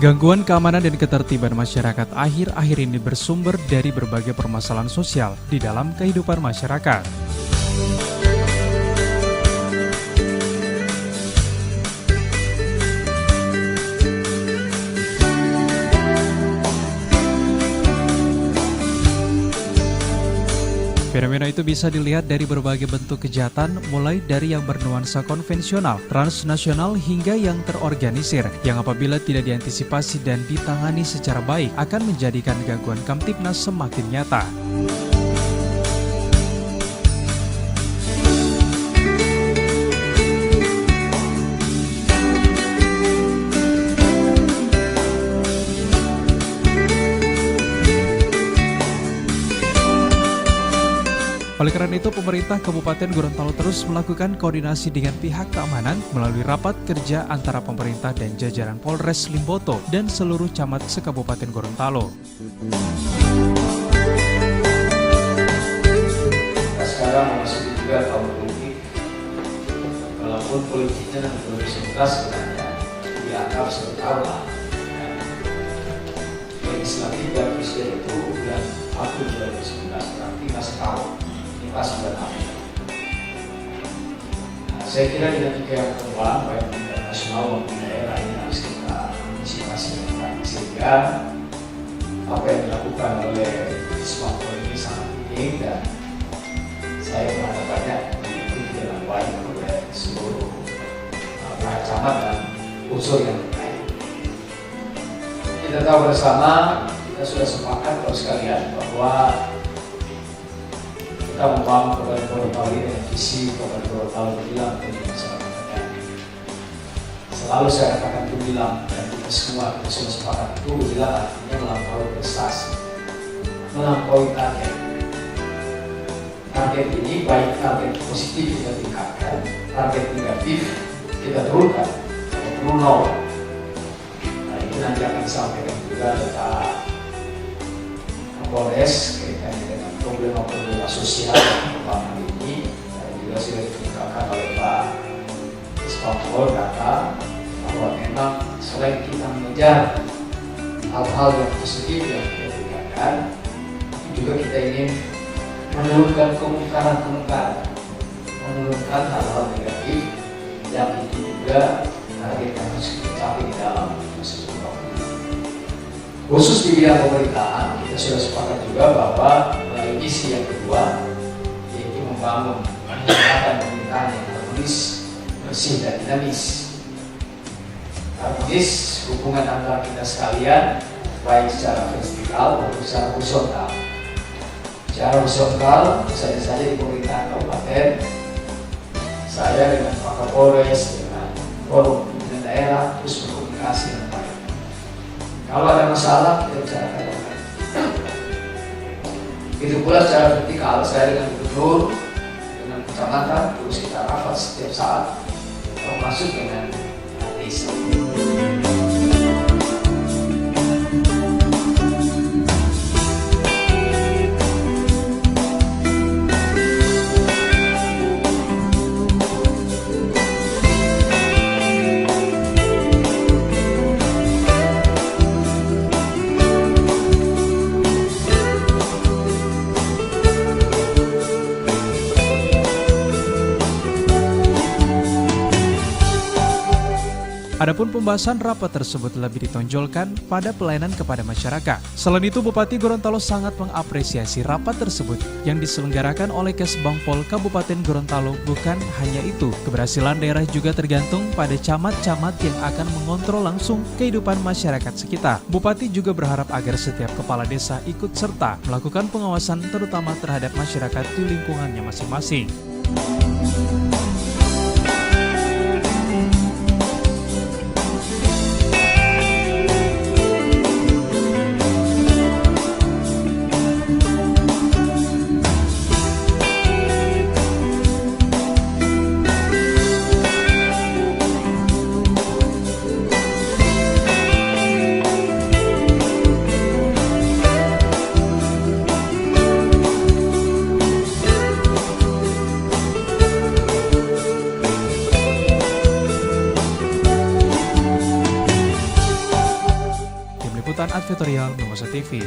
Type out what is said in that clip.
Gangguan keamanan dan ketertiban masyarakat akhir-akhir ini bersumber dari berbagai permasalahan sosial di dalam kehidupan masyarakat. Fenomena itu bisa dilihat dari berbagai bentuk kejahatan, mulai dari yang bernuansa konvensional, transnasional, hingga yang terorganisir, yang apabila tidak diantisipasi dan ditangani secara baik akan menjadikan gangguan Kamtibnas semakin nyata. Oleh karena itu, pemerintah Kabupaten Gorontalo terus melakukan koordinasi dengan pihak keamanan melalui rapat kerja antara pemerintah dan jajaran Polres Limboto dan seluruh camat se-Kabupaten Gorontalo. Sekarang memasuki juga tahun politik, walaupun politiknya dan 2019 sebenarnya dianggap setahun lah. Legislatif dan presiden itu bulan April 2019, berarti masih tahun. Pas bulan April. Saya kira dinamika yang berkembang baik internasional maupun daerah ini harus kita antisipasi dengan baik, sehingga apa yang dilakukan oleh Ismail ini sangat penting dan saya mengharapkannya diikuti dengan baik oleh seluruh pihak camat dan unsur yang terkait. Kita tahu bersama, kita sudah sepakat kalau sekalian bahwa kita membangun Kabupaten Gorontalo dengan visi Kabupaten Gorontalo bilang untuk masyarakat. Selalu saya katakan itu bilang, dan kita semua sepakat itu bilang artinya melampaui prestasi, melampaui target. Target ini baik target positif kita tingkatkan, target negatif kita turunkan, atau nol. Nah itu nanti akan disampaikan juga Pak Kapolres kaitannya dengan problema sosial yang pertama ini, dan juga sudah dikemukakan oleh Pak Ismail kata bahwa memang selain kita mengejar hal-hal yang positif yang kita tingkatkan, juga kita ingin menurunkan kemungkaran, menurunkan hal-hal negatif yang itu juga target yang harus kita capai di dalam masa depan. Khusus di bidang pemerintahan, kita sudah sepakat juga bahwa misi yang kedua yaitu membangun pemerintahan yang harmonis, bersih dan dinamis. Harmonis hubungan antara kita sekalian baik secara vertikal maupun secara horizontal. Secara horizontal saja di pemerintahan kabupaten, saya dengan Pak Kapolres, dengan forum pimpinan daerah terus berkomunikasi dengan baik. Kalau ada masalah kita bicarakan dengan baik. Itu pula secara vertikal, saya dengan gubernur, dengan kecamatan, terus kita rapat setiap saat, termasuk dengan desa. Adapun pembahasan rapat tersebut lebih ditonjolkan pada pelayanan kepada masyarakat. Selain itu, Bupati Gorontalo sangat mengapresiasi rapat tersebut yang diselenggarakan oleh Kesbangpol Kabupaten Gorontalo. Bukan hanya itu, keberhasilan daerah juga tergantung pada camat-camat yang akan mengontrol langsung kehidupan masyarakat sekitar. Bupati juga berharap agar setiap kepala desa ikut serta melakukan pengawasan terutama terhadap masyarakat di lingkungannya masing-masing. Liputan Advertorial Mimosa TV.